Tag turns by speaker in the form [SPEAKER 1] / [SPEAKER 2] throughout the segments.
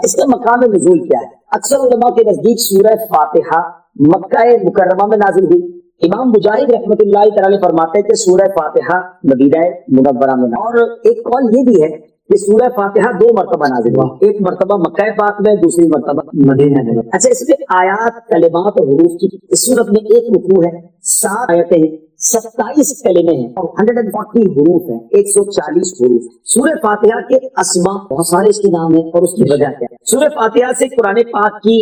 [SPEAKER 1] اس کا مقام نزول کیا ہے؟ اکثر علماء کے نزدیک سورہ فاتحہ مکہ مکرمہ میں نازل ہوئی. امام مجاہد رحمۃ اللہ تعالی فرماتے ہیں کہ سورہ فاتحہ مدینہ منورہ میں. اور ایک قول یہ بھی ہے کہ سورہ فاتحہ 2 مرتبہ نازل ہوئی، ایک مرتبہ مکہ پاک میں، دوسری مرتبہ مدینہ میں. اچھا، اس میں آیات، کلمات اور حروف کی اس صورت میں ایک رکوع ہے، 7 آیتیں ہیں، 27 کلمے ہیں اور 140 حروف ہیں، 140 حروف. سورہ فاتحہ کے اسماء بہت سارے اس کے نام ہیں اور اس کی وجہ کیا ہے؟ سورہ فاتحہ سے قرآن پاک کی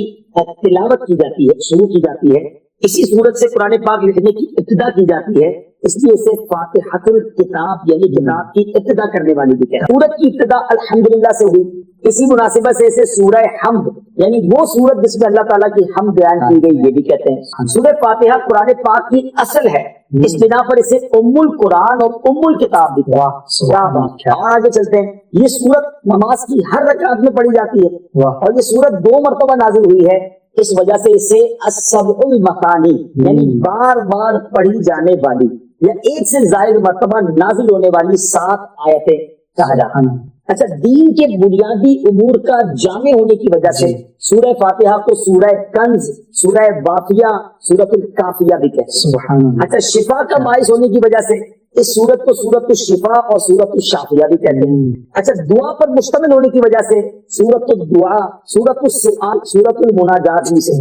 [SPEAKER 1] تلاوت کی جاتی ہے، شروع کی جاتی ہے. اسی صورت سے قرآن پاک لکھنے کی ابتدا کی جاتی ہے، اس لیے اسے فاتحۃ الکتاب یعنی کتاب کی ابتدا کرنے والی بھی کہتے ہیں. سورت کی ابتدا الحمدللہ سے ہوئی. اسی مناسبت سے اسے سورہ حمد یعنی وہ سورت جس میں اللہ تعالیٰ کی حمد بیان کی گئی یہ بھی کہتے ہیں. سورہ فاتحہ قرآن پاک کی اصل ہے، اس بنا پر اسے ام القرآن اور ام الکتاب بھی کہتے ہیں. اور آگے چلتے ہیں. یہ سورت نماز کی ہر رکعت میں پڑھی جاتی ہے اور یہ سورت 2 مرتبہ نازل ہوئی ہے. اس وجہ سے اسے السبع المثانی یعنی بار بار پڑھی جانے والی یا ایک سے زائد مرتبہ نازل ہونے والی 7 آیتیں کہا جاتا ہے. اچھا، دین کے بنیادی امور کا جامع ہونے کی وجہ سے سورہ فاتحہ کو سورہ کنز، سورہ وافیہ، سورۃ الکافیہ بھی کہتے ہیں. اچھا، شفا کا باعث ہونے کی وجہ سے اس سورت کو سورۃ الشفا اور سورۃ الشافیہ بھی کہتے ہیں. اچھا، دعا پر مشتمل ہونے کی وجہ سے سورۃ الدعاء، سورۃ السؤال، سورۃ المناجات بھی سے.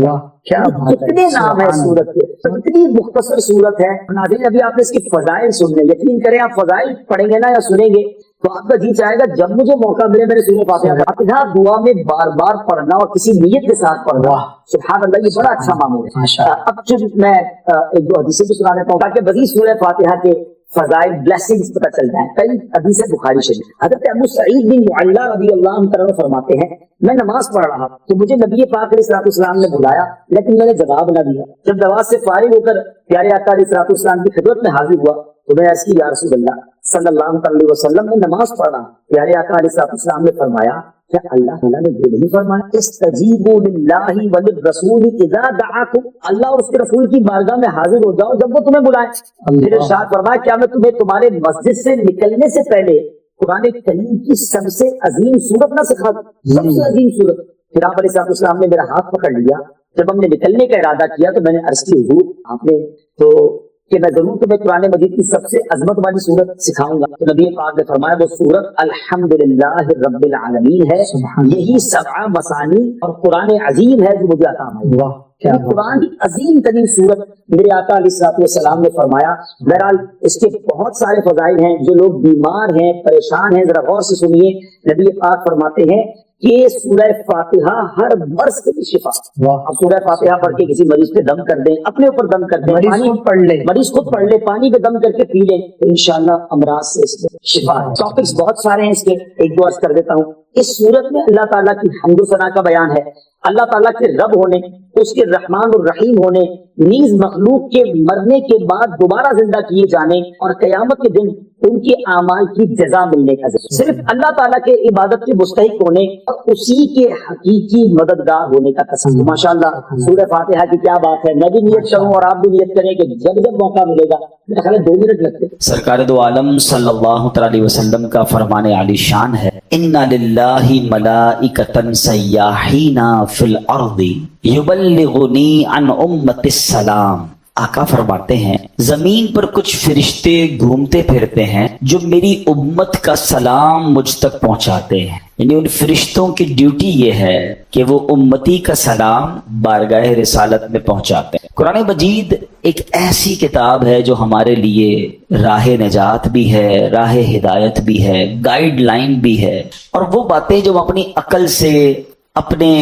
[SPEAKER 1] کتنے نام ہے سورت کے، کتنی مختصر سورت ہے. ناظرین، ابھی آپ نے اس کی فضائل سن لیں. یقین کریں آپ فضائل پڑھیں گے نا یا سنیں گے تو آپ کا جی چاہے گا جب مجھے موقع ملے میرے سورہ فاتحہ دعا میں بار بار پڑھنا اور کسی نیت کے ساتھ پڑھنا. سبحان اللہ، یہ بڑا اچھا معمول ہے. اب جو میں ایک دو حدیثیں بھی سنا دیتا ہوں تاکہ وزیر سورہ فاتحہ کے فضائل بلیسنگز پتہ چل جائیں. پہلی حدیث بخاری شریف، حضرت ابو سعید بن معلّہ رضی اللہ عنہ فرماتے ہیں میں نماز پڑھ رہا تو مجھے نبی پاک علیہ السلام نے بلایا لیکن میں نے جواب نہ دیا. جب نماز سے فارغ ہو کر پیارے آقا علیہ السلام کی خدمت میں حاضر ہوا تو میں عرض کی یا رسول اللہ صلی اللہ علیہ وسلم میں نماز پڑھ رہا. پیارے آقا علیہ السلام نے فرمایا کیا اللہ تعالیٰ نے یہ نہیں فرمایا استجیبوا للہ وللرسول اذا دعاکم، اللہ اور اس کے رسول کی بارگاہ میں حاضر ہو جاؤ جب وہ تمہیں بلائیں. پھر ارشاد فرمایا کیا میں تمہیں تمہارے مسجد سے نکلنے سے پہلے قرآن کریم کی سب سے عظیم سورت نہ سکھا دوں؟ سب سے عظیم سورت. پھر آپ علیہ السلام نے میرا ہاتھ پکڑ لیا. جب ہم نے نکلنے کا ارادہ کیا تو میں نے عرض کی حضور آپ نے تو کہ میں ضرور تمہیں قرآن مجید کی سب سے عظمت والی سورت سکھاؤں گا. تو نبی پاک نے فرمایا وہ سورت الحمدللہ رب العالمین ہے، یہی 7 مثانی اور قرآن عظیم ہے جو مجھے عطا ہوا. قرآن کی عظیم ترین سورت میرے آقا علیہ السلام نے فرمایا. بہرحال اس کے بہت سارے فضائل ہیں. جو لوگ بیمار ہیں، پریشان ہیں، ذرا غور سے سنیے. نبی پاک فرماتے ہیں کہ سورہ فاتحہ ہر مرض کے شفا. اب سورہ فاتحہ پڑھ کے کسی مریض پہ دم کر دیں، اپنے اوپر دم کر دیں، مریض خود پڑھ لے، پانی پہ دم کر کے پی لیں تو انشاءاللہ امراض سے اس میں شفا ہے. ٹاپکس بہت سارے ہیں اس کے، ایک دو عرض کر دیتا ہوں. اس سورت میں اللہ تعالیٰ کی حمد و ثنا کا بیان ہے، اللہ تعالیٰ کے رب ہونے، اس کے رحمان الرحیم ہونے، نیز مخلوق کے مرنے کے بعد دوبارہ زندہ کیے جانے اور قیامت کے دن ان کے اعمال کی جزا ملنے کا ذکر. صرف اللہ تعالیٰ کے عبادت کے مستحق ہونے اور اسی کے حقیقی مددگار ہونے کا تصور. ماشاءاللہ سورہ فاتحہ کی کیا بات ہے. میں بھی نیت کروں اور آپ بھی نیت کریں کہ جب جب موقع ملے گا. میرا خیال ہے 2 منٹ لگتے.
[SPEAKER 2] سرکار دو عالم صلی اللہ علیہ وسلم کا فرمان عالی شان ہے اِنَّ لِلَّهِ مَلَائِكَةً سَيَّاحِينَ فِي الْأَرْضِ يُبَلِّغُونِي عَنْ أُمَّةِ السَّلَامِ. آقا فرماتے ہیں زمین پر کچھ فرشتے گھومتے پھرتے ہیں جو میری امت کا سلام مجھ تک پہنچاتے ہیں. یعنی ان فرشتوں کی ڈیوٹی یہ ہے کہ وہ امتی کا سلام بارگاہ رسالت میں پہنچاتے ہیں. قرآن مجید ایک ایسی کتاب ہے جو ہمارے لیے راہ نجات بھی ہے، راہ ہدایت بھی ہے، گائیڈ لائن بھی ہے. اور وہ باتیں جو ہم اپنی عقل سے، اپنے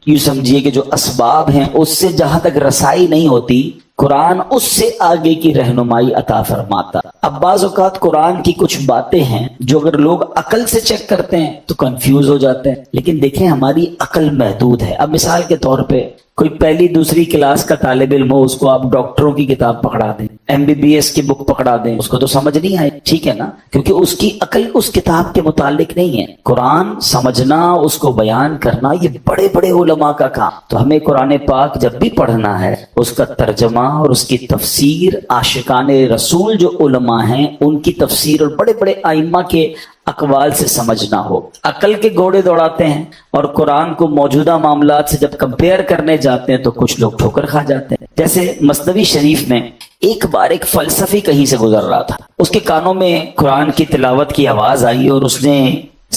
[SPEAKER 2] یوں سمجھیے کہ جو اسباب ہیں اس سے جہاں تک رسائی نہیں ہوتی، قرآن اس سے آگے کی رہنمائی عطا فرماتا. اب بعض اوقات قرآن کی کچھ باتیں ہیں جو اگر لوگ عقل سے چیک کرتے ہیں تو کنفیوز ہو جاتے ہیں. لیکن دیکھیں ہماری عقل محدود ہے. اب مثال کے طور پہ کوئی پہلی دوسری کلاس کا طالب علم ہو، اس کو آپ ڈاکٹروں کی کتاب پکڑا دیں، MBBS کی بک پکڑا دیں، اس کو تو سمجھ نہیں آئے. ٹھیک ہے نا، کیونکہ اس کی عقل اس کتاب کے متعلق نہیں ہے. قرآن سمجھنا، اس کو بیان کرنا، یہ بڑے بڑے علماء کا کام. تو ہمیں قرآن پاک جب بھی پڑھنا ہے اس کا ترجمہ اور اس کی تفسیر عاشقان رسول جو علماء ہیں ان کی تفسیر اور بڑے بڑے ائمہ کے اقوال سے سمجھنا ہو. عقل کے گھوڑے دوڑاتے ہیں اور قرآن کو موجودہ معاملات سے جب کمپیئر کرنے جاتے ہیں تو کچھ لوگ ٹھوکر کھا جاتے ہیں. جیسے مثنوی شریف میں ایک بار ایک فلسفی کہیں سے گزر رہا تھا، اس کے کانوں میں قرآن کی تلاوت کی آواز آئی اور اس نے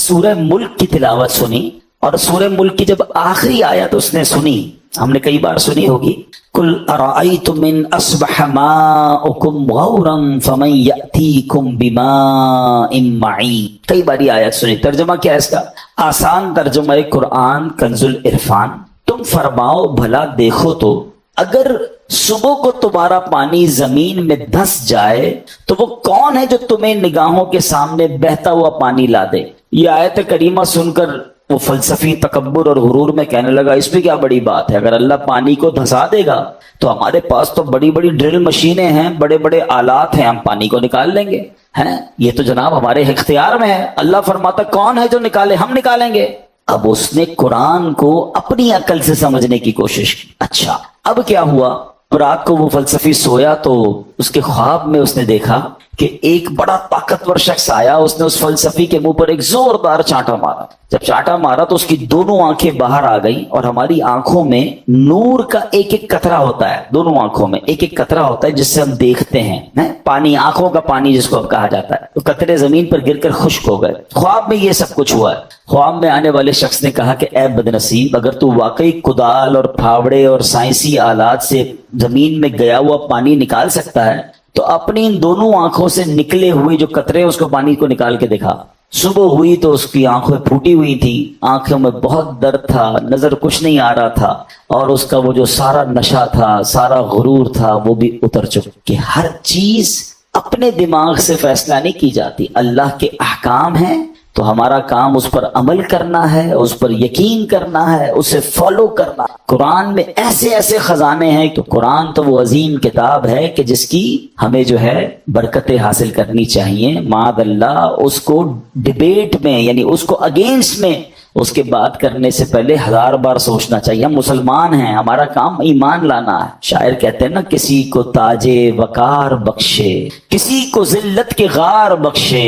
[SPEAKER 2] سورہ ملک کی تلاوت سنی، اور سورہ ملک کی جب آخری آیت اس نے سنی، ہم نے کئی بار سنی ہوگی، قُلْ أَرَأَيْتُمْ إِنْ أَصْبَحَ مَاؤُكُمْ غَوْرًا فَمَنْ يَأْتِيكُمْ بِمَاءٍ مَّعِينٍ. کئی بار یہ آیت سنی. ترجمہ کیا ہے اس کا؟ آسان ترجمہ قرآن کنز العرفان. تم فرماؤ بھلا دیکھو تو اگر صبح کو تمہارا پانی زمین میں دھس جائے تو وہ کون ہے جو تمہیں نگاہوں کے سامنے بہتا ہوا پانی لا دے. یہ آیت کریمہ سن کر وہ فلسفی تکبر اور غرور میں کہنے لگا اس میں کیا بڑی بات ہے، اگر اللہ پانی کو دھسا دے گا تو ہمارے پاس تو بڑی بڑی ڈرل مشینیں ہیں، بڑے بڑے آلات ہیں، ہم پانی کو نکال لیں گے. ہیں یہ تو جناب ہمارے اختیار میں ہے. اللہ فرماتا کون ہے جو نکالے؟ ہم نکالیں گے. اب اس نے قرآن کو اپنی عقل سے سمجھنے کی کوشش کی. اچھا اب کیا ہوا؟ رات کو وہ فلسفی سویا تو اس کے خواب میں اس نے دیکھا کہ ایک بڑا طاقتور شخص آیا، اس نے اس فلسفی کے منہ پر ایک زوردار چانٹا مارا. جب چانٹا مارا تو اس کی دونوں آنکھیں باہر آ گئیں، اور ہماری آنکھوں میں نور کا ایک ایک قطرہ ہوتا ہے، دونوں آنکھوں میں ایک ایک قطرہ ہوتا ہے جس سے ہم دیکھتے ہیں. پانی، آنکھوں کا پانی جس کو اب کہا جاتا ہے. تو قطرے زمین پر گر کر خشک ہو گئے. خواب میں یہ سب کچھ ہوا ہے. خواب میں آنے والے شخص نے کہا کہ اے بدنصیب، اگر تو واقعی کدال اور پھاوڑے اور سائنسی آلات سے زمین میں گیا ہوا پانی نکال سکتا ہے تو اپنی ان دونوں آنکھوں سے نکلے ہوئے جو قطرے اس کو پانی کو نکال کے دکھا. صبح ہوئی تو اس کی آنکھیں پھوٹی ہوئی تھی، آنکھوں میں بہت درد تھا، نظر کچھ نہیں آ رہا تھا، اور اس کا وہ جو سارا نشہ تھا، سارا غرور تھا، وہ بھی اتر چکا. کہ ہر چیز اپنے دماغ سے فیصلہ نہیں کی جاتی، اللہ کے احکام ہیں تو ہمارا کام اس پر عمل کرنا ہے، اس پر یقین کرنا ہے، اسے فالو کرنا. قرآن میں ایسے ایسے خزانے ہیں. تو قرآن تو وہ عظیم کتاب ہے کہ جس کی ہمیں جو ہے برکتیں حاصل کرنی چاہیے. معاذ اللہ اس کو ڈیبیٹ میں، یعنی اس کو اگینسٹ میں اس کے بات کرنے سے پہلے 1000 بار سوچنا چاہیے. ہم مسلمان ہیں، ہمارا کام ایمان لانا ہے. شاعر کہتے ہیں نا، کسی کو تاج وقار بخشے، کسی کو ذلت کے غار بخشے،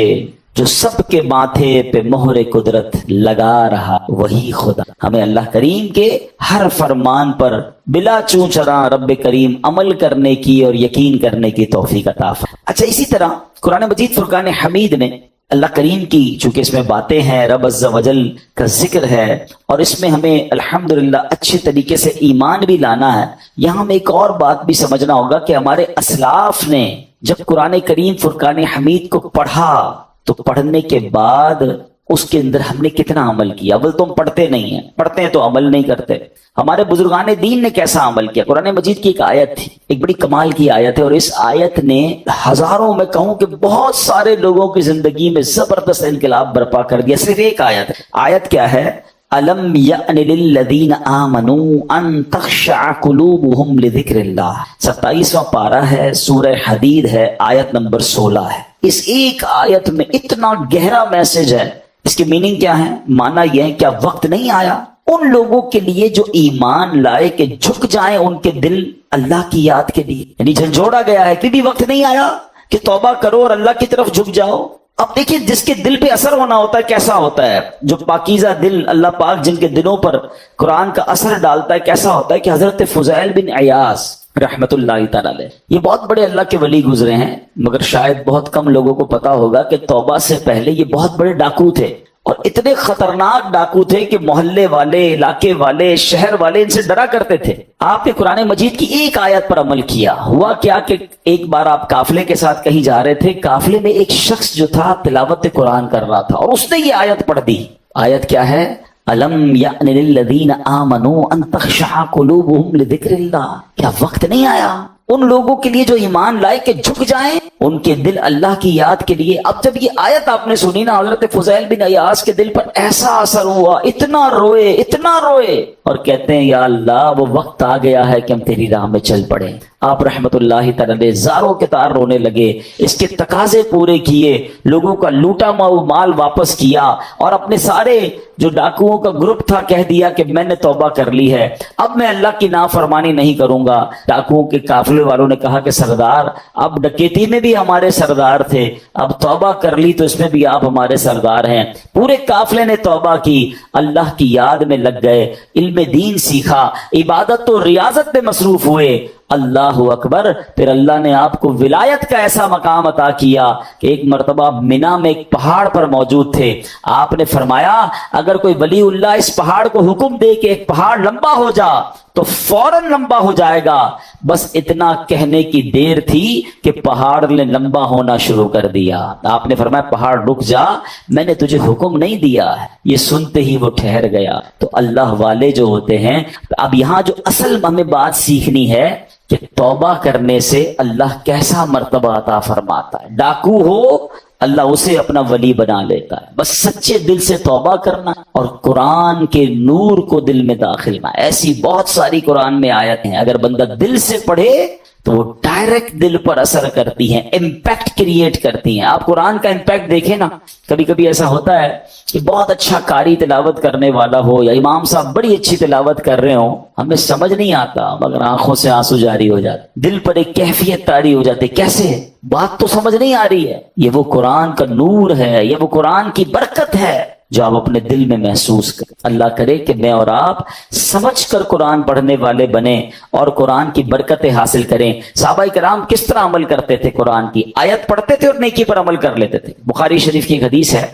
[SPEAKER 2] جو سب کے ماتھے پہ مہر قدرت لگا رہا وہی خدا. ہمیں اللہ کریم کے ہر فرمان پر بلا چوں چراں رب کریم عمل کرنے کی اور یقین کرنے کی توفیق عطا فرمائے. اچھا اسی طرح قرآن مجید فرقان حمید میں اللہ کریم کی، چونکہ اس میں باتیں ہیں، رب عز و جل کا ذکر ہے، اور اس میں ہمیں الحمدللہ اچھے طریقے سے ایمان بھی لانا ہے. یہاں ہمیں ایک اور بات بھی سمجھنا ہوگا کہ ہمارے اسلاف نے جب قرآن کریم فرقان حمید کو پڑھا تو پڑھنے کے بعد اس کے اندر ہم نے کتنا عمل کیا. اول تو ہم پڑھتے نہیں ہیں، پڑھتے ہیں تو عمل نہیں کرتے. ہمارے بزرگان دین نے کیسا عمل کیا. قرآن مجید کی ایک آیت تھی، ایک بڑی کمال کی آیت ہے، اور اس آیت نے ہزاروں، میں کہوں کہ بہت سارے لوگوں کی زندگی میں زبردست انقلاب برپا کر دیا. صرف ایک آیت ہے. آیت کیا ہے؟ أَلَمْ يَأْنِ لِلَّذِينَ آمَنُوا أَن تَخْشَعَ قُلُوبُهُمْ لِذِكْرِ اللَّهِ. 27واں پارہ ہے، سورہ حدید ہے، آیت نمبر 16 ہے. اس ایک آیت میں اتنا گہرا میسج ہے. اس کی میننگ کیا ہے؟ معنی یہ ہے کیا وقت نہیں آیا ان لوگوں کے لیے جو ایمان لائے کہ جھک جائیں ان کے دل اللہ کی یاد کے لیے؟ یعنی جھنجھوڑا گیا ہے کہ بھی وقت نہیں آیا کہ توبہ کرو اور اللہ کی طرف جھک جاؤ. اب دیکھیں جس کے دل پہ اثر ہونا ہوتا ہے کیسا ہوتا ہے، جو پاکیزہ دل اللہ پاک جن کے دلوں پر قرآن کا اثر ڈالتا ہے کیسا ہوتا ہے. کہ حضرت فضیل بن عیاض رحمت اللہ تعالی علیہ، یہ بہت بڑے اللہ کے ولی گزرے ہیں، مگر شاید بہت کم لوگوں کو پتا ہوگا کہ توبہ سے پہلے یہ بہت بڑے ڈاکو تھے، اور اتنے خطرناک ڈاکو تھے کہ محلے والے، علاقے والے، شہر والے ان سے ڈرا کرتے تھے. آپ نے قرآن مجید کی ایک آیت پر عمل کیا. ہوا کیا کہ ایک بار آپ قافلے کے ساتھ کہیں جا رہے تھے، قافلے میں ایک شخص جو تھا تلاوت قرآن کر رہا تھا، اور اس نے یہ آیت پڑھ دی. آیت کیا ہے؟ أَلَمْ يَأْنِ لِلَّذِينَ آمَنُوا أَن تَخْشَعَ قُلُوبُهُمْ لِذِكْرِ اللَّهِ. کیا وقت نہیں آیا ان لوگوں کے لیے جو ایمان لائے کہ جھک جائیں ان کے دل اللہ کی یاد کے لیے؟ اب جب یہ آیت آپ نے سنی نا، حضرت فضیل بن عیاض کے دل پر ایسا اثر ہوا، اتنا روئے اور کہتے ہیں یا اللہ وہ وقت آ گیا ہے کہ ہم تیری راہ میں چل پڑیں. آپ رحمت اللہ تعالی زاروں کے تار رونے لگے، اس کے تقاضے پورے کیے، لوگوں کا لوٹا مال واپس کیا، اور اپنے سارے جو ڈاکوؤں کا گروپ تھا کہہ دیا کہ میں نے توبہ کر لی ہے، اب میں اللہ کی نافرمانی نہیں کروں گا۔ ڈاکوؤں کے قافلے والوں نے کہا کہ سردار، اب ڈکیتی میں بھی ہمارے سردار تھے، اب توبہ کر لی تو اس میں بھی آپ ہمارے سردار ہیں۔ پورے قافلے نے توبہ کی، اللہ کی یاد میں لگ گئے، علم دین سیکھا، عبادت و ریاضت میں مصروف ہوئے۔ اللہ اکبر، پھر اللہ نے آپ کو ولایت کا ایسا مقام عطا کیا کہ ایک مرتبہ مینا میں ایک پہاڑ پر موجود تھے، آپ نے فرمایا اگر کوئی ولی اللہ اس پہاڑ کو حکم دے کہ ایک پہاڑ لمبا ہو جا تو فوراً لمبا ہو جائے گا۔ بس اتنا کہنے کی دیر تھی کہ پہاڑ نے لمبا ہونا شروع کر دیا۔ آپ نے فرمایا پہاڑ رک جا، میں نے تجھے حکم نہیں دیا ہے۔ یہ سنتے ہی وہ ٹھہر گیا۔ تو اللہ والے جو ہوتے ہیں، اب یہاں جو اصل ہمیں بات سیکھنی ہے کہ توبہ کرنے سے اللہ کیسا مرتبہ عطا فرماتا ہے۔ ڈاکو ہو اللہ اسے اپنا ولی بنا لیتا ہے، بس سچے دل سے توبہ کرنا اور قرآن کے نور کو دل میں داخل کرنا۔ ایسی بہت ساری قرآن میں آیت ہیں، اگر بندہ دل سے پڑھے تو وہ ڈائریکٹ دل پر اثر کرتی ہیں، امپیکٹ کریٹ کرتی ہیں۔ آپ قرآن کا امپیکٹ دیکھیں نا، کبھی کبھی ایسا ہوتا ہے کہ بہت اچھا قاری تلاوت کرنے والا ہو یا امام صاحب بڑی اچھی تلاوت کر رہے ہوں، ہمیں سمجھ نہیں آتا مگر آنکھوں سے آنسو جاری ہو جاتے، دل پر ایک کیفیت طاری ہو جاتی، کیسے؟ بات تو سمجھ نہیں آ رہی ہے۔ یہ وہ قرآن کا نور ہے، یہ وہ قرآن کی برکت ہے جو آپ اپنے دل میں محسوس کریں۔ اللہ کرے کہ میں اور آپ سمجھ کر قرآن پڑھنے والے بنیں اور قرآن کی برکتیں حاصل کریں۔ صحابہ کرام کس طرح عمل کرتے تھے؟ قرآن کی آیت پڑھتے تھے اور نیکی پر عمل کر لیتے تھے۔ بخاری شریف کی ایک حدیث ہے،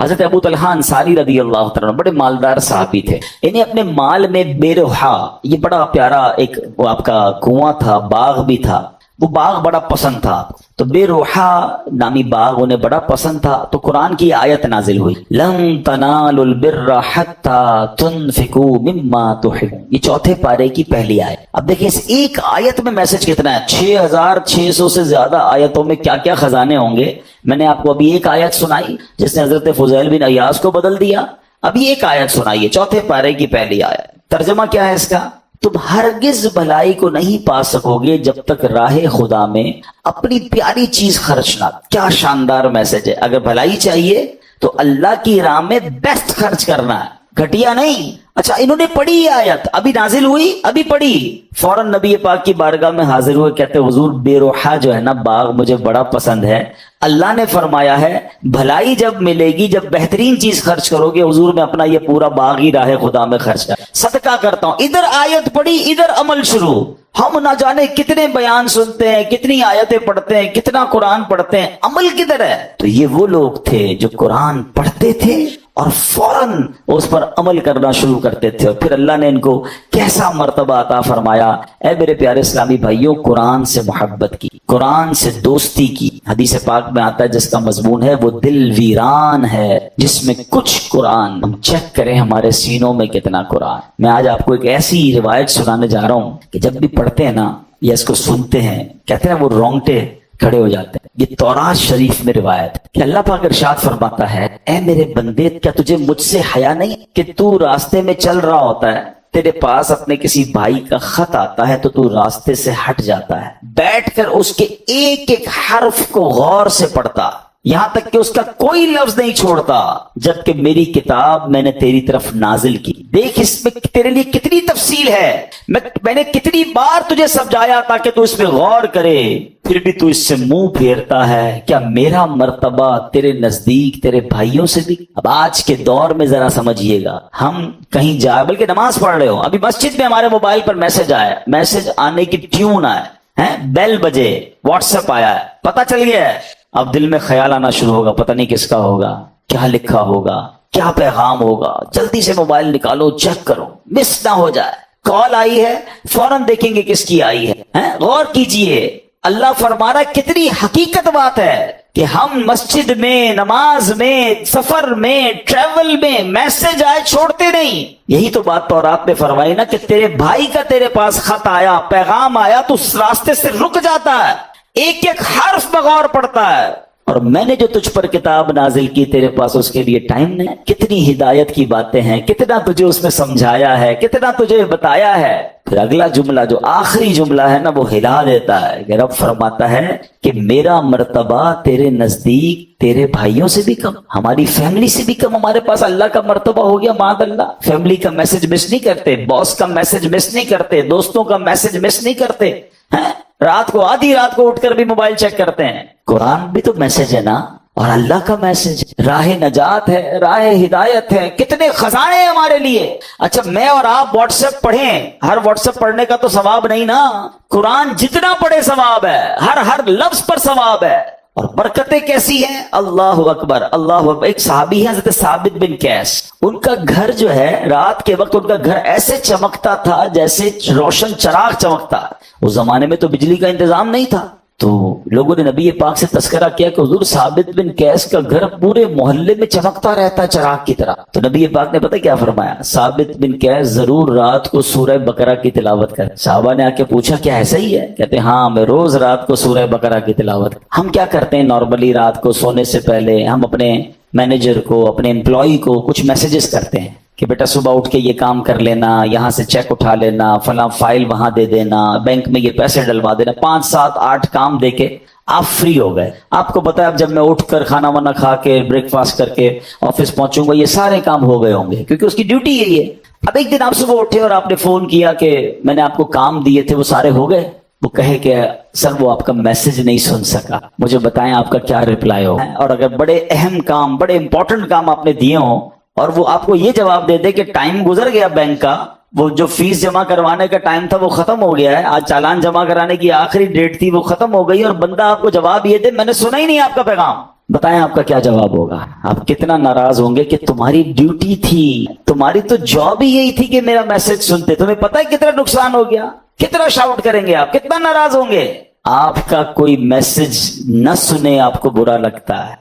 [SPEAKER 2] حضرت ابو طلحہ انصاری رضی اللہ تعالیٰ بڑے مالدار صحابی تھے، انہیں اپنے مال میں بے روحا، یہ بڑا پیارا ایک وہ آپ کا کنواں تھا، باغ بھی تھا، وہ باغ بڑا پسند تھا، تو بے روحا نامی باغ انہیں بڑا پسند تھا۔ تو قرآن کی آیت نازل ہوئی، لن تنالوا البر حتی تنفقوا مما تحبون، یہ چوتھے پارے کی پہلی آیت۔ اب دیکھیں اس ایک آیت میں میسج کتنا ہے، 6600 سے زیادہ آیتوں میں کیا کیا خزانے ہوں گے۔ میں نے آپ کو ابھی ایک آیت سنائی جس نے حضرت فضیل بن عیاض کو بدل دیا، ابھی ایک آیت سنائیے چوتھے پارے کی پہلی آیت۔ ترجمہ کیا ہے اس کا؟ تم ہرگز بھلائی کو نہیں پا سکو گے جب تک راہ خدا میں اپنی پیاری چیز خرچ نہ۔ کیا شاندار میسج ہے، اگر بھلائی چاہیے تو اللہ کی راہ میں بیسٹ خرچ کرنا ہے، گھٹیا نہیں۔ اچھا انہوں نے پڑھی یہ آیت، ابھی نازل ہوئی، ابھی پڑھی، فوراً نبی پاک کی بارگاہ میں حاضر ہوئے، کہتے حضور بے روحا جو ہے نا باغ مجھے بڑا پسند ہے، اللہ نے فرمایا ہے بھلائی جب ملے گی جب بہترین چیز خرچ کرو گے، حضور میں اپنا یہ پورا باغ ہی راہ خدا میں خرچ کر صدقہ کرتا ہوں۔ ادھر آیت پڑھی، ادھر عمل شروع۔ ہم نہ جانے کتنے بیان سنتے ہیں، کتنی آیتیں پڑھتے ہیں، کتنا قرآن پڑھتے ہیں، عمل کدھر ہے؟ تو یہ وہ لوگ تھے جو قرآن پڑھتے تھے اور فوراً اس پر عمل کرنا شروع کرتے تھے، اور پھر اللہ نے ان کو کیسا مرتبہ عطا فرمایا۔ اے میرے پیارے اسلامی بھائیوں، قرآن سے محبت کی، قرآن سے دوستی کی۔ حدیث پاک میں آتا ہے جس کا مضمون ہے وہ دل ویران ہے جس میں کچھ قرآن۔ ہم چیک کریں ہمارے سینوں میں کتنا قرآن۔ میں آج آپ کو ایک ایسی روایت سنانے جا رہا ہوں کہ جب بھی پڑھتے ہیں نا یا اس کو سنتے ہیں، کہتے ہیں وہ رونگٹے کھڑے ہو جاتے ہیں۔ یہ تورات شریف میں روایت ہے کہ اللہ پاک ارشاد فرماتا ہے، اے میرے بندے کیا تجھے مجھ سے حیا نہیں کہ تو راستے میں چل رہا ہوتا ہے، تیرے پاس اپنے کسی بھائی کا خط آتا ہے تو تو راستے سے ہٹ جاتا ہے، بیٹھ کر اس کے ایک ایک حرف کو غور سے پڑھتا، یہاں تک کہ اس کا کوئی لفظ نہیں چھوڑتا، جبکہ میری کتاب میں نے تیری طرف نازل کی۔ دیکھ اس میں تیرے لیے کتنی تفصیل ہے، میں نے کتنی بار تجھے سمجھایا تاکہ تو اس میں غور کرے، پھر بھی تو اس سے منہ پھیرتا ہے۔ کیا میرا مرتبہ تیرے نزدیک تیرے بھائیوں سے بھی؟ اب آج کے دور میں ذرا سمجھیے گا، ہم کہیں جائے بلکہ نماز پڑھ رہے ہو، ابھی مسجد میں ہمارے موبائل پر میسج آیا، میسج آنے کی ٹیون آئے، بیل بجے، واٹس ایپ آیا ہے، پتہ چل گیا ہے، اب دل میں خیال آنا شروع ہوگا، پتہ نہیں کس کا ہوگا، کیا لکھا ہوگا، کیا پیغام ہوگا، جلدی سے موبائل نکالو، چیک کرو، مس نہ ہو جائے۔ کال آئی ہے، فوراً دیکھیں گے کس کی آئی ہے، غور کیجئے۔ اللہ فرما رہا کتنی حقیقت بات ہے کہ ہم مسجد میں، نماز میں، سفر میں، ٹریول میں میسج آئے چھوڑتے نہیں۔ یہی تو بات تورات میں فرمائی نا کہ تیرے بھائی کا تیرے پاس خط آیا، پیغام آیا تو اس راستے سے رک جاتا ہے، ایک ایک حرف بغور پڑتا ہے۔ اور میں نے جو تجھ پر کتاب نازل کی تیرے پاس اس کے لیے ٹائم نہیں۔ کتنی ہدایت کی باتیں ہیں، کتنا تجھے اس میں سمجھایا ہے، کتنا تجھے بتایا ہے، پھر اگلا جملہ جو آخری جملہ ہے نا وہ ہلا دیتا ہے کہ رب فرماتا ہے کہ میرا مرتبہ تیرے نزدیک تیرے بھائیوں سے بھی کم، ہماری فیملی سے بھی کم ہمارے پاس اللہ کا مرتبہ ہو گیا معاذ اللہ۔ فیملی کا میسج مس نہیں کرتے، باس کا میسج مس نہیں کرتے، دوستوں کا میسج مس نہیں کرتے ہیں، رات کو آدھی رات کو اٹھ کر بھی موبائل چیک کرتے ہیں۔ قرآن بھی تو میسج ہے نا، اور اللہ کا میسج راہ نجات ہے، راہ ہدایت ہے، کتنے خزانے ہیں ہمارے لیے۔ اچھا میں اور آپ واٹس ایپ پڑھیں، ہر واٹس ایپ پڑھنے کا تو ثواب نہیں نا، قرآن جتنا پڑھے ثواب ہے، ہر لفظ پر ثواب ہے۔ اور برکتیں کیسی ہیں، اللہ اکبر اللہ اکبر۔ ایک صحابی ہے حضرت ثابت بن قیس، ان کا گھر جو ہے رات کے وقت ان کا گھر ایسے چمکتا تھا جیسے روشن چراغ چمکتا۔ اس زمانے میں تو بجلی کا انتظام نہیں تھا، تو لوگوں نے نبی پاک سے تذکرہ کیا کہ حضور ثابت بن قیس کا گھر پورے محلے میں چمکتا رہتا ہے چراغ کی طرح۔ تو نبی پاک نے پتہ کیا فرمایا، ثابت بن قیس ضرور رات کو سورہ بقرہ کی تلاوت کر۔ صحابہ نے آ کے پوچھا کیا ایسا ہی ہے؟ کہتے ہیں ہاں میں روز رات کو سورہ بقرہ کی تلاوت۔ ہم کیا کرتے ہیں نارملی رات کو سونے سے پہلے ہم اپنے مینیجر کو، اپنے امپلائی کو کچھ میسیجز کرتے ہیں کہ بیٹا صبح اٹھ کے یہ کام کر لینا، یہاں سے چیک اٹھا لینا، فلاں فائل وہاں دے دینا، بینک میں یہ پیسے ڈلوا دینا، 5 7 8 کام دے کے آپ فری ہو گئے۔ آپ کو پتا ہے اب جب میں اٹھ کر کھانا وانا کھا کے بریک فاسٹ کر کے آفس پہنچوں گا یہ سارے کام ہو گئے ہوں گے، کیونکہ اس کی ڈیوٹی یہی ہے۔ اب ایک دن آپ صبح اٹھے اور آپ نے فون کیا کہ میں نے آپ کو کام دیے تھے وہ سارے ہو گئے، وہ کہے کہ سر وہ آپ کا میسج نہیں سن سکا، مجھے بتائیں آپ کا کیا رپلائی ہو۔ اور اگر بڑے اہم کام، بڑے امپورٹنٹ کام آپ نے دیے ہوں اور وہ آپ کو یہ جواب دے دے کہ ٹائم گزر گیا بینک کا، وہ جو فیس جمع کروانے کا ٹائم تھا وہ ختم ہو گیا ہے، آج چالان جمع کرانے کی آخری ڈیٹ تھی وہ ختم ہو گئی، اور بندہ آپ کو جواب یہ دے میں نے سنا ہی نہیں آپ کا پیغام، بتائیں آپ کا کیا جواب ہوگا؟ آپ کتنا ناراض ہوں گے کہ تمہاری ڈیوٹی تھی، تمہاری تو جاب ہی یہی تھی کہ میرا میسج سنتے۔ تمہیں پتہ ہے کتنا نقصان ہو گیا، کتنا شاؤٹ کریں گے آپ، کتنا ناراض ہوں گے۔ آپ کا کوئی میسج نہ سنے آپ کو برا لگتا ہے۔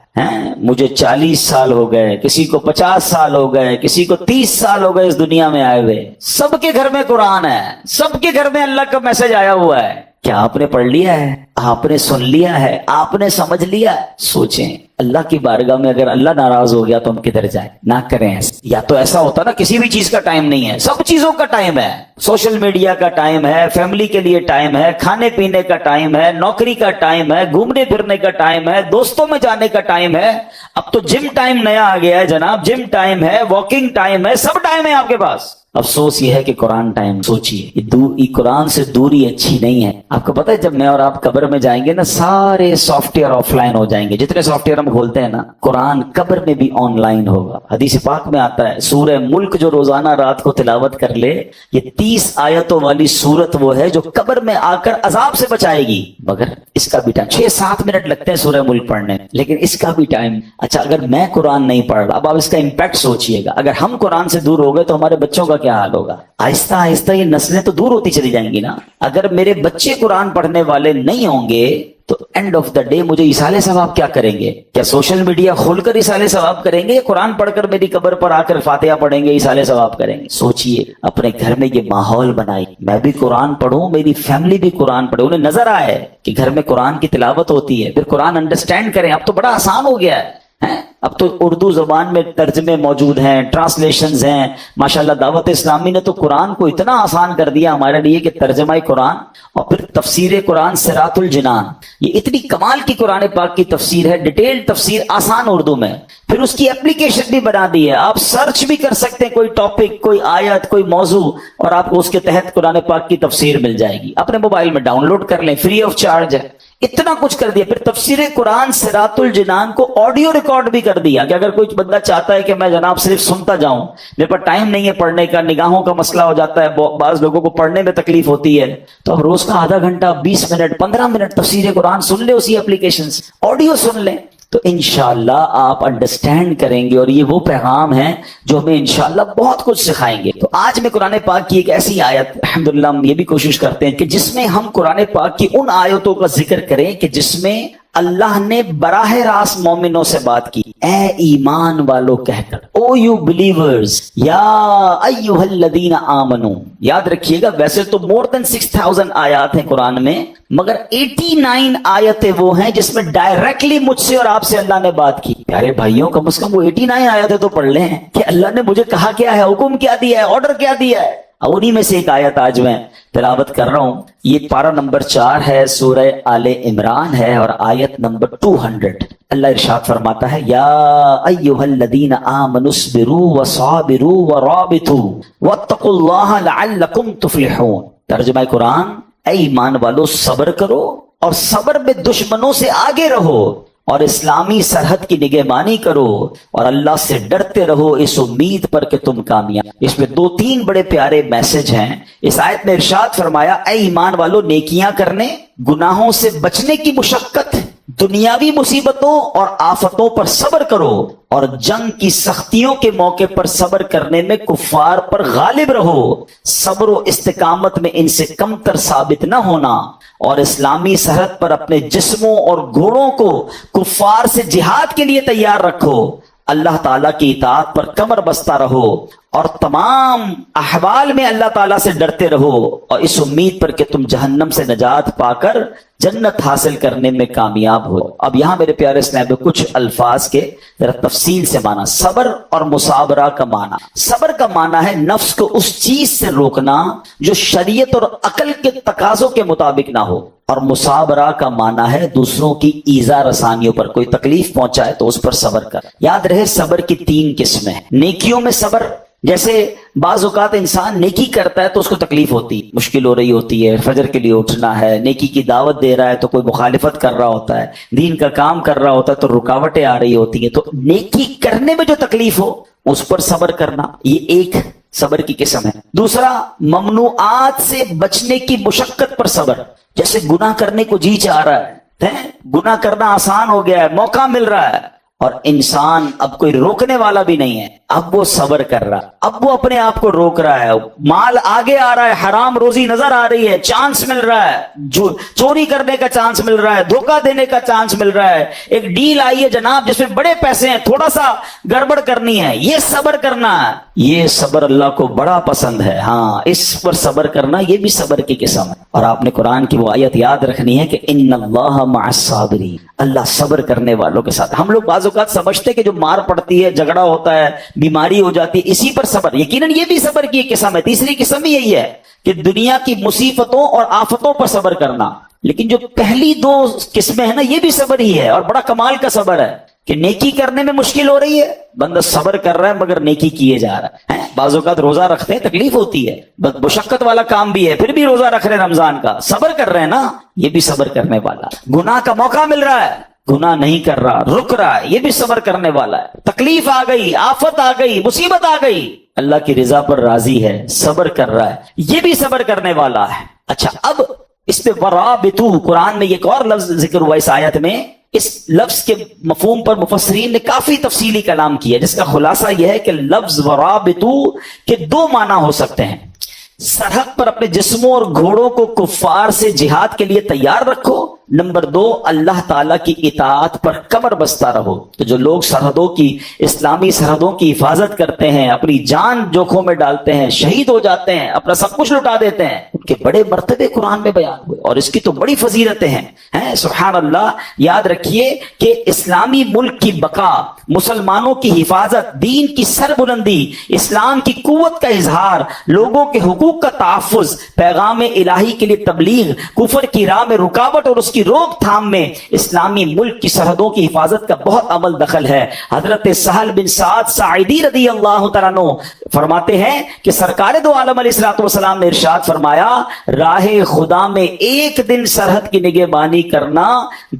[SPEAKER 2] مجھے 40 سال ہو گئے، کسی کو 50 سال ہو گئے، کسی کو 30 سال ہو گئے اس دنیا میں آئے ہوئے، سب کے گھر میں قرآن ہے، سب کے گھر میں اللہ کا میسج آیا ہوا ہے۔ کیا آپ نے پڑھ لیا ہے؟ آپ نے سن لیا ہے؟ آپ نے سمجھ لیا ہے؟ سوچیں اللہ کی بارگاہ میں اگر اللہ ناراض ہو گیا تو ہم کدھر جائیں؟ نہ کریں ایسا۔ یا تو ایسا ہوتا نا کسی بھی چیز کا ٹائم نہیں ہے، سب چیزوں کا ٹائم ہے، سوشل میڈیا کا ٹائم ہے، فیملی کے لیے ٹائم ہے، کھانے پینے کا ٹائم ہے، نوکری کا ٹائم ہے، گھومنے پھرنے کا ٹائم ہے، دوستوں میں جانے کا ٹائم ہے، اب تو جم ٹائم نیا آ گیا ہے جناب، جم ٹائم ہے، واکنگ ٹائم ہے، سب ٹائم ہے آپ کے پاس۔ افسوس یہ ہے کہ قرآن ٹائم، سوچئے یہ قرآن سے دوری اچھی نہیں ہے۔ آپ کو پتہ ہے جب میں اور آپ قبر میں جائیں گے نا سارے سافٹ ویئر آف لائن ہو جائیں گے، جتنے سافٹ ویئر ہم کھولتے ہیں نا قرآن قبر میں بھی آن لائن ہوگا۔ حدیث پاک میں آتا ہے سورہ ملک جو روزانہ رات کو تلاوت کر لے، یہ 30 آیتوں والی سورت وہ ہے جو قبر میں آ کر عذاب سے بچائے گی۔ مگر اس کا بھی ٹائم 6-7 منٹ لگتے ہیں سورہ ملک پڑھنے، لیکن اس کا بھی ٹائم۔ اچھا اگر میں قرآن نہیں پڑھ رہا، اب آپ اس کا امپیکٹ سوچئے گا، اگر ہم قرآن سے دور ہو گئے تو ہمارے بچوں کا کیا حال ہوگا؟ آہستہ آہستہ یہ نسلیں تو دور ہوتی چلی جائیں گی نا۔ اگر میرے بچے قرآن پڑھنے والے نہیں ہوں گے تو اینڈ آف دا ڈے مجھے ایصال ثواب کیا کریں گے؟ کیا سوشل میڈیا کھول کر ایصال ثواب کریں گے یا قرآن پڑھ کر میری قبر پر آ کر فاتحہ پڑھیں گے ایصال ثواب کریں گے؟ سوچئے، اپنے گھر میں یہ ماحول بنائیے، میں بھی قرآن پڑھوں، میری فیملی بھی قرآن پڑھے، انہیں نظر آئے کہ گھر میں قرآن کی تلاوت ہوتی ہے، پھر قرآن انڈرسٹینڈ کریں۔ اب تو بڑا آسان ہو گیا ہے، اب تو اردو زبان میں ترجمے موجود ہیں، ٹرانسلیشنز ہیں، ماشاءاللہ دعوت اسلامی نے تو قرآن کو اتنا آسان کر دیا ہمارے لیے کہ ترجمہ قرآن اور پھر تفسیر قرآن صراط الجنان، یہ اتنی کمال کی قرآن پاک کی تفسیر ہے، ڈیٹیل تفسیر آسان اردو میں، پھر اس کی اپلیکیشن بھی بنا دی ہے، آپ سرچ بھی کر سکتے ہیں کوئی ٹاپک، کوئی آیت، کوئی موضوع، اور آپ کو اس کے تحت قرآن پاک کی تفسیر مل جائے گی، اپنے موبائل میں ڈاؤن لوڈ کر لیں، فری آف چارج ہے۔ اتنا کچھ کر دیا، پھر تفسیر قرآن صراط الجنان کو آڈیو ریکارڈ بھی کر دیا کہ اگر کوئی بندہ چاہتا ہے کہ میں جناب صرف سنتا جاؤں، میرے پاس ٹائم نہیں ہے پڑھنے کا، نگاہوں کا مسئلہ ہو جاتا ہے، بعض لوگوں کو پڑھنے میں تکلیف ہوتی ہے، تو اب روز کا آدھا گھنٹہ 20 منٹ 15 منٹ تفسیر قرآن سن لے، اسی اپلیکیشن سے آڈیو سن لیں، تو انشاءاللہ آپ انڈرسٹینڈ کریں گے، اور یہ وہ پیغام ہے جو ہمیں انشاءاللہ بہت کچھ سکھائیں گے۔ تو آج میں قرآن پاک کی ایک ایسی آیت، الحمدللہ ہم یہ بھی کوشش کرتے ہیں کہ جس میں ہم قرآن پاک کی ان آیتوں کا ذکر کریں کہ جس میں اللہ نے براہ راست مومنوں سے بات کی، اے ایمان والو کہہ کر، او یو بلیورز، یا ایھا الذین آمنو۔ یاد رکھیے گا ویسے تو more than 6000 آیات ہیں قرآن میں، مگر 89 آیتیں وہ ہیں جس میں ڈائریکٹلی مجھ سے اور آپ سے اللہ نے بات کی۔ پیارے بھائیوں کم از کم وہ 89 آیتیں تو پڑھ لیں کہ اللہ نے مجھے کہا کیا ہے، حکم کیا دیا ہے، آرڈر کیا دیا ہے۔ اب انہی میں سے ایک آیت آج میں تلاوت کر رہا ہوں. یہ پارہ نمبر 4 ہے، سورہ آل عمران ہے اور آیت نمبر 200. اللہ ارشاد فرماتا ہے یا ایھا الذین آمنوا اصبروا وصابروا ورابطوا واتقوا اللہ لعلکم تفلحون. ترجمہ قرآن، اے ایمان والو صبر کرو اور صبر میں دشمنوں سے آگے رہو اور اسلامی سرحد کی نگہبانی کرو اور اللہ سے ڈرتے رہو اس امید پر کہ تم کامیاب. اس میں 2-3 بڑے پیارے میسج ہیں. اس آیت میں ارشاد فرمایا اے ایمان والو نیکیاں کرنے، گناہوں سے بچنے کی مشقت، دنیاوی مصیبتوں اور آفتوں پر صبر کرو اور جنگ کی سختیوں کے موقع پر صبر کرنے میں کفار پر غالب رہو. صبر و استقامت میں ان سے کمتر ثابت نہ ہونا اور اسلامی سرحد پر اپنے جسموں اور گھوڑوں کو کفار سے جہاد کے لیے تیار رکھو. اللہ تعالیٰ کی اطاعت پر کمر بستہ رہو اور تمام احوال میں اللہ تعالیٰ سے ڈرتے رہو اور اس امید پر کہ تم جہنم سے نجات پا کر جنت حاصل کرنے میں کامیاب ہو. اب یہاں میرے پیارے اسلام میں کچھ الفاظ کے ذرا تفصیل سے معنی. صبر اور مصابرہ کا معنی. صبر کا معنی ہے نفس کو اس چیز سے روکنا جو شریعت اور عقل کے تقاضوں کے مطابق نہ ہو، اور مصابرہ کا معنی ہے دوسروں کی ایذا رسانیوں پر، کوئی تکلیف پہنچائے تو اس پر صبر کر. یاد رہے صبر کی 3 قسمیں ہیں. نیکیوں میں صبر، جیسے بعض اوقات انسان نیکی کرتا ہے تو اس کو تکلیف ہوتی، مشکل ہو رہی ہوتی ہے، فجر کے لیے اٹھنا ہے، نیکی کی دعوت دے رہا ہے تو کوئی مخالفت کر رہا ہوتا ہے، دین کا کام کر رہا ہوتا ہے تو رکاوٹیں آ رہی ہوتی ہیں. تو نیکی کرنے میں جو تکلیف ہو اس پر صبر کرنا، یہ ایک صبر کی قسم ہے. دوسرا ممنوعات سے بچنے کی مشقت پر صبر، جیسے گناہ کرنے کو جی چاہ رہا ہے، گناہ کرنا آسان ہو گیا ہے، موقع مل رہا ہے اور انسان اب کوئی روکنے والا بھی نہیں ہے، اب وہ صبر کر رہا، اب وہ اپنے آپ کو روک رہا ہے. مال آگے آ رہا ہے، حرام روزی نظر آ رہی ہے، چانس مل رہا ہے، جو چوری کرنے کا چانس مل رہا ہے، دھوکہ دینے کا چانس مل رہا ہے، ایک ڈیل آئی ہے جناب جس میں بڑے پیسے ہیں، تھوڑا سا گڑبڑ کرنی ہے، یہ صبر کرنا ہے. یہ صبر اللہ کو بڑا پسند ہے. ہاں، اس پر صبر کرنا یہ بھی صبر کی قسم ہے. اور آپ نے قرآن کی وہ آیت یاد رکھنی ہے کہ ان اللہ مع الصابرین، اللہ صبر کرنے والوں کے ساتھ. ہم لوگ بعض اوقات سمجھتے کہ جو مار پڑتی ہے، جھگڑا ہوتا ہے، بیماری ہو جاتی ہے، اسی پر صبر. یقیناً یہ بھی صبر کی ایک قسم ہے. تیسری قسم بھی یہی ہے کہ دنیا کی مصیبتوں اور آفتوں پر صبر کرنا. لیکن جو پہلی 2 قسمیں ہیں نا، یہ بھی صبر ہی ہے اور بڑا کمال کا صبر ہے کہ نیکی کرنے میں مشکل ہو رہی ہے، بندہ صبر کر رہا ہے مگر نیکی کیے جا رہا ہے. بعض اوقات روزہ رکھتے ہیں، تکلیف ہوتی ہے، مشقت والا کام بھی ہے، پھر بھی روزہ رکھ رہے ہیں رمضان کا، صبر کر رہے ہیں نا، یہ بھی صبر کرنے والا. گناہ کا موقع مل رہا ہے، گناہ نہیں کر رہا، رک رہا ہے، یہ بھی صبر کرنے والا ہے. تکلیف آ گئی، آفت آ گئی، مصیبت آ گئی، اللہ کی رضا پر راضی ہے، صبر کر رہا ہے، یہ بھی صبر کرنے والا ہے. اچھا، اب اس پہ ورابطو، قرآن میں ایک اور لفظ ذکر ہوا اس آیت میں. اس لفظ کے مفہوم پر مفسرین نے کافی تفصیلی کلام کیا، جس کا خلاصہ یہ ہے کہ لفظ ورابطو کے 2 معنی ہو سکتے ہیں. سرحد پر اپنے جسموں اور گھوڑوں کو کفار سے جہاد کے لیے تیار رکھو. نمبر 2، اللہ تعالیٰ کی اطاعت پر کمر بستہ رہو. تو جو لوگ سرحدوں کی، اسلامی سرحدوں کی حفاظت کرتے ہیں، اپنی جان جوکھوں میں ڈالتے ہیں، شہید ہو جاتے ہیں، اپنا سب کچھ لٹا دیتے ہیں، ان کے بڑے مرتبے قرآن میں بیان ہوئے اور اس کی تو بڑی فضیلتیں ہیں. سبحان اللہ. یاد رکھیے کہ اسلامی ملک کی بقا، مسلمانوں کی حفاظت، دین کی سربلندی، اسلام کی قوت کا اظہار، لوگوں کے حقوق کا تحفظ، پیغام الہی کے لیے تبلیغ، کفر کی راہ میں رکاوٹ اور اس کی روک تھام میں اسلامی ملک کی سرحدوں کی حفاظت کا بہت عمل دخل ہے. حضرت سہل بن سعد ساعدی رضی اللہ تعالیٰ عنہ فرماتے ہیں کہ سرکار دو عالم علیہ الصلوۃ والسلام نے ارشاد فرمایا، راہ خدا میں ایک دن سرحد کی نگہبانی کرنا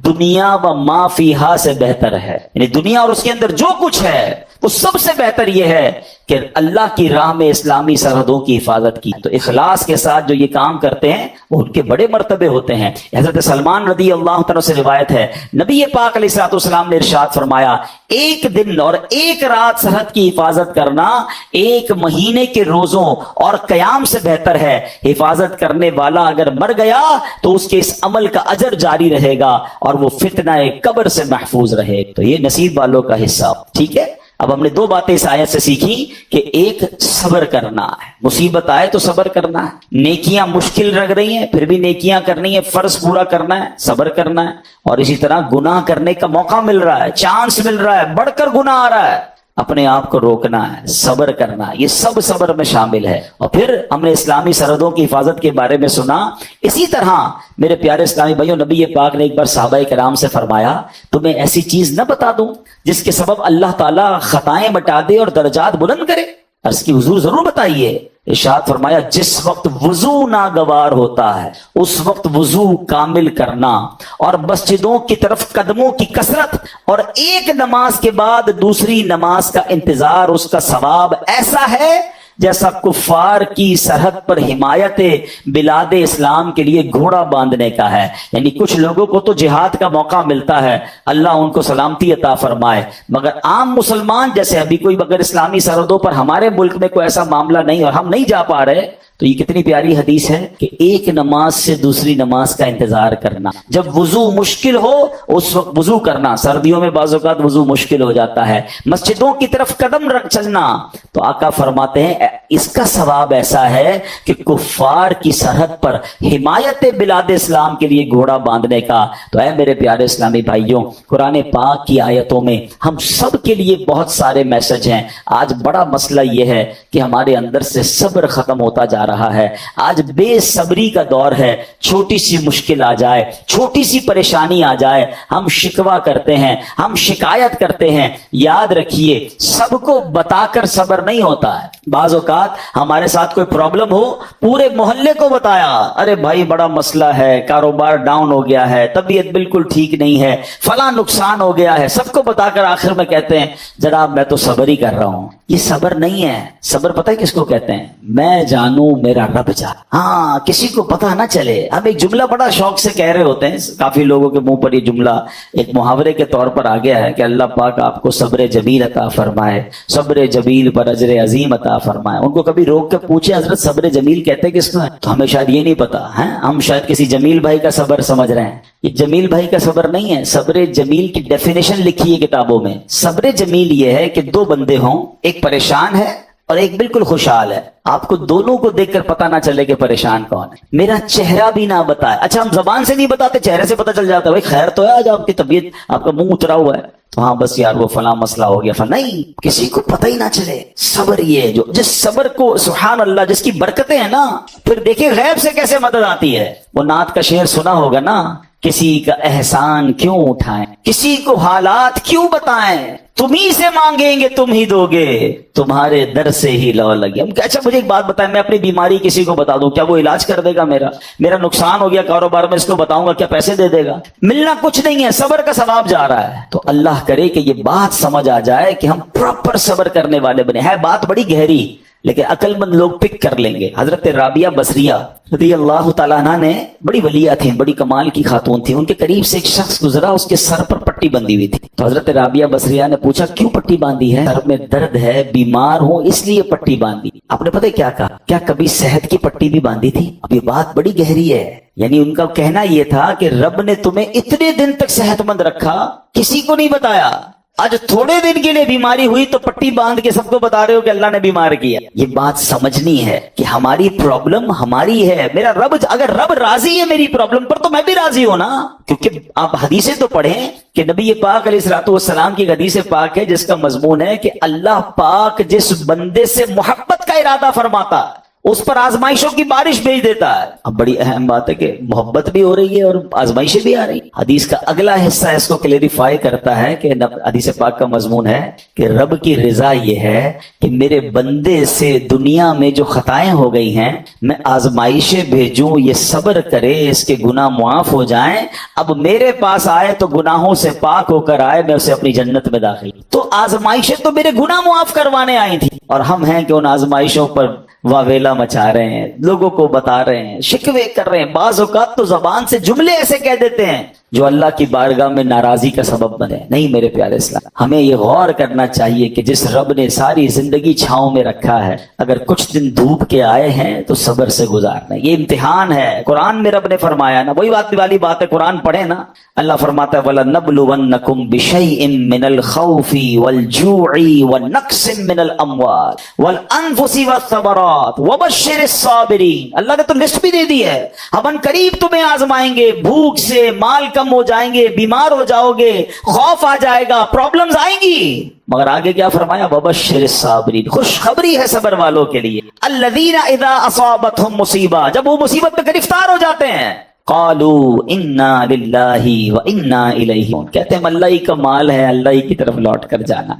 [SPEAKER 2] دنیا و ما فیہا سے بہتر ہے. یعنی دنیا اور اس کے اندر جو کچھ ہے وہ سب سے بہتر یہ ہے کہ اللہ کی راہ میں اسلامی سرحدوں کی حفاظت کی. تو اخلاص کے ساتھ جو یہ کام کرتے ہیں وہ ان کے بڑے مرتبے ہوتے ہیں. حضرت سلمان رضی اللہ تعالیٰ سے روایت ہے، نبی پاک علیہ الصلوۃ والسلام نے ارشاد فرمایا، ایک دن اور ایک رات سرحد کی حفاظت کرنا 1 مہینے کے روزوں اور قیام سے بہتر ہے. حفاظت کرنے والا اگر مر گیا تو اس کے اس عمل کا اجر جاری رہے گا اور وہ فتنہ قبر سے محفوظ رہے. تو یہ نصیب والوں کا حصہ. ٹھیک ہے، اب ہم نے 2 باتیں اس آیت سے سیکھی کہ ایک صبر کرنا ہے، مصیبت آئے تو صبر کرنا ہے، نیکیاں مشکل لگ رہی ہیں پھر بھی نیکیاں کرنی ہے، فرض پورا کرنا ہے، صبر کرنا ہے. اور اسی طرح گناہ کرنے کا موقع مل رہا ہے، چانس مل رہا ہے، بڑھ کر گناہ آ رہا ہے اپنے آپ کو روکنا ہے، صبر کرنا، یہ سب صبر میں شامل ہے۔ اور پھر ہم نے اسلامی سرحدوں کی حفاظت کے بارے میں سنا۔ اسی طرح میرے پیارے اسلامی بھائیوں، نبی پاک نے ایک بار صحابہ کرام سے فرمایا، تمہیں ایسی چیز نہ بتا دوں جس کے سبب اللہ تعالیٰ خطائیں مٹا دے اور درجات بلند کرے؟ عرض کی حضور ضرور بتائیے۔ ارشاد فرمایا، جس وقت وضو ناگوار ہوتا ہے اس وقت وضو کامل کرنا، اور مسجدوں کی طرف قدموں کی کثرت، اور ایک نماز کے بعد دوسری نماز کا انتظار، اس کا ثواب ایسا ہے جیسا کفار کی سرحد پر حمایت بلاد اسلام کے لیے گھوڑا باندھنے کا ہے۔ یعنی کچھ لوگوں کو تو جہاد کا موقع ملتا ہے، اللہ ان کو سلامتی عطا فرمائے، مگر عام مسلمان جیسے ابھی کوئی اگر اسلامی سرحدوں پر ہمارے ملک میں کوئی ایسا معاملہ نہیں اور ہم نہیں جا پا رہے، تو یہ کتنی پیاری حدیث ہے کہ ایک نماز سے دوسری نماز کا انتظار کرنا، جب وضو مشکل ہو اس وقت وضو کرنا۔ سردیوں میں بعض اوقات وضو مشکل ہو جاتا ہے، مسجدوں کی طرف قدم رکھ چلنا، تو آقا فرماتے ہیں اس کا ثواب ایسا ہے کہ کفار کی سرحد پر حمایت بلاد اسلام کے لیے گھوڑا باندھنے کا۔ تو اے میرے پیارے اسلامی بھائیوں، قرآن پاک کی آیتوں میں ہم سب کے لیے بہت سارے میسج ہیں۔ آج بڑا مسئلہ یہ ہے کہ ہمارے اندر سے صبر ختم ہوتا جا رہا ہے، آج بے صبری کا دور ہے۔ چھوٹی سی مشکل آ جائے، چھوٹی سی پریشانی آ جائے، ہم شکوہ کرتے ہیں، ہم شکایت کرتے ہیں۔ یاد رکھیے، سب کو بتا کر صبر نہیں ہوتا ہے۔ بعض اوقات ہمارے ساتھ کوئی پرابلم ہو، پورے محلے کو بتایا، ارے بھائی بڑا مسئلہ ہے، کاروبار ڈاؤن ہو گیا ہے، طبیعت بالکل ٹھیک نہیں ہے، فلاں نقصان ہو گیا ہے، سب کو بتا کر آخر میں کہتے ہیں جناب میں تو صبر ہی کر رہا ہوں۔ یہ صبر نہیں ہے۔ صبر پتہ ہے کس کو کہتے ہیں؟ میں جانوں میرا رب جانے۔ ہاں، کسی کو پتہ نہ چلے۔ ہم ایک جملہ بڑا شوق سے کہہ رہے ہوتے ہیں، کافی لوگوں کے منہ پر یہ جملہ ایک محاورے کے طور پر آ گیا ہے کہ اللہ پاک آپ کو صبر جمیل عطا فرمائے، صبر جمیل پر اجر عظیم عطا فرمائے۔ ان کو کبھی روک کے پوچھے حضرت صبر جمیل کہتے کس کو ہے؟ تو ہمیں شاید یہ نہیں پتا ہے، ہم شاید کسی جمیل بھائی کا صبر سمجھ رہے ہیں۔ یہ جمیل بھائی کا صبر نہیں ہے۔ صبر جمیل کی ڈیفینیشن لکھی ہے کتابوں میں۔ صبر جمیل یہ ہے کہ دو بندے ہوں، ایک پریشان ہے اور ایک بالکل خوشحال ہے، آپ کو دونوں کو دیکھ کر پتہ نہ چلے کہ پریشان کون ہے، میرا چہرہ بھی نہ بتائے۔ اچھا ہم زبان سے نہیں بتاتے، چہرے سے پتہ چل جاتا ہے، بھائی خیر تو ہے، آج آپ کی طبیعت، آپ کا منہ اترا ہوا ہے، تو ہاں بس یار وہ فلاں مسئلہ ہو گیا، نہیں، کسی کو پتہ ہی نہ چلے۔ صبر یہ ہے، جو جس صبر کو سبحان اللہ جس کی برکتیں ہیں نا، پھر دیکھیں غیب سے کیسے مدد آتی ہے۔ وہ نعت کا شعر سنا ہوگا نا، کسی کا احسان کیوں اٹھائیں، کسی کو حالات کیوں بتائیں، تم ہی سے مانگیں گے تم ہی دو گے، تمہارے در سے ہی لو لگے۔ اچھا مجھے ایک بات بتائیں، میں اپنی بیماری کسی کو بتا دوں، کیا وہ علاج کر دے گا؟ میرا نقصان ہو گیا کاروبار میں، اس کو بتاؤں گا، کیا پیسے دے دے گا؟ ملنا کچھ نہیں ہے، صبر کا ثواب جا رہا ہے۔ تو اللہ کرے کہ یہ بات سمجھ آ جائے کہ ہم پراپر صبر کرنے والے بنے۔ ہے بات بڑی گہری، لیکن عقل مند لوگ پک کر لیں گے۔ حضرت رابعہ بصریہ رضی اللہ تعالیٰ عنہ نے، بڑی ولیہ تھیں، بڑی کمال کی خاتون تھی، ان کے قریب سے ایک شخص گزرا، اس کے سر پر پٹی بندھی ہوئی تھی۔ تو حضرت رابعہ بصریہ نے پوچھا کیوں پٹی باندھی ہے؟ سر میں درد ہے، بیمار ہوں اس لیے پٹی باندھی۔ آپ نے پتہ کیا کہا؟ کیا کبھی صحت کی پٹی بھی باندھی تھی؟ اب یہ بات بڑی گہری ہے۔ یعنی ان کا کہنا یہ تھا کہ رب نے تمہیں اتنے دن تک صحت مند رکھا، کسی کو نہیں بتایا، آج تھوڑے دن کے لیے بیماری ہوئی تو پٹی باندھ کے سب کو بتا رہے ہو کہ اللہ نے بیمار کیا۔ یہ بات سمجھنی ہے کہ ہماری پرابلم ہماری ہے، میرا رب، اگر رب راضی ہے میری پرابلم پر تو میں بھی راضی ہوں نا۔ کیونکہ آپ حدیثیں تو پڑھیں کہ نبی پاک علیہ الصلوۃ والسلام کی حدیث پاک ہے جس کا مضمون ہے کہ اللہ پاک جس بندے سے محبت کا ارادہ فرماتا ہے اس پر آزمائشوں کی بارش بھیج دیتا ہے۔ اب بڑی اہم بات ہے کہ محبت بھی ہو رہی ہے اور آزمائشیں بھی آ رہی ہیں۔ حدیث کا اگلا حصہ اس کو کلیریفائی کرتا ہے کہ حدیث پاک کا مضمون ہے کہ رب کی رضا یہ ہے کہ میرے بندے سے دنیا میں جو خطائیں ہو گئی ہیں میں آزمائشیں بھیجوں، یہ صبر کرے، اس کے گناہ معاف ہو جائیں، اب میرے پاس آئے تو گناہوں سے پاک ہو کر آئے، میں اسے اپنی جنت میں داخل۔ تو آزمائشیں تو میرے گناہ معاف کروانے آئی تھی، اور ہم ہیں کہ ان آزمائشوں پر واویلا مچا رہے ہیں، لوگوں کو بتا رہے ہیں، شکوے کر رہے ہیں، بعض اوقات تو زبان سے جملے ایسے کہہ دیتے ہیں جو اللہ کی بارگاہ میں ناراضی کا سبب بنے۔ نہیں میرے پیارے اسلام، ہمیں یہ غور کرنا چاہیے کہ جس رب نے ساری زندگی چھاؤں میں رکھا ہے، اگر کچھ دن دھوپ کے آئے ہیں تو صبر سے گزارنا، یہ امتحان ہے۔ قرآن میں رب نے فرمایا نا، وہی بات والی بات ہے، قرآن پڑھے نا، اللہ فرماتا ہے وَلَنَبْلُوَنَّكُمْ بِشَيْءٍ مِّنَ الْخَوْفِ وَالْجُوعِ وَنَقْصٍ مِّنَ الْأَمْوَالِ وَالْأَنفُسِ وَالثَّمَرَاتِ وَبَشِّرِ الصَّابِرِينَ۔ اللہ نے تو لسٹ بھی دے دی ہے، ہم ان قریب تمہیں آزمائیں گے، بھوک سے، مال کم ہو جائیں گے, بیمار ہو جاؤ گے, خوف آ جائے گا, پرابلمز آئیں گی. مگر آگے کیا فرمایا؟ وبشر الصابرین, خوشخبری ہے صبر والوں کے لیے. الذین اذا اصابتهم مصیبہ, جب وہ مصیبت میں گرفتار ہو جاتے ہیں, قالوا انا للہ و انا الیہ, کہتے ہیں ہم اللہ ہی کا مال ہے, اللہ ہی کی طرف لوٹ کر جانا.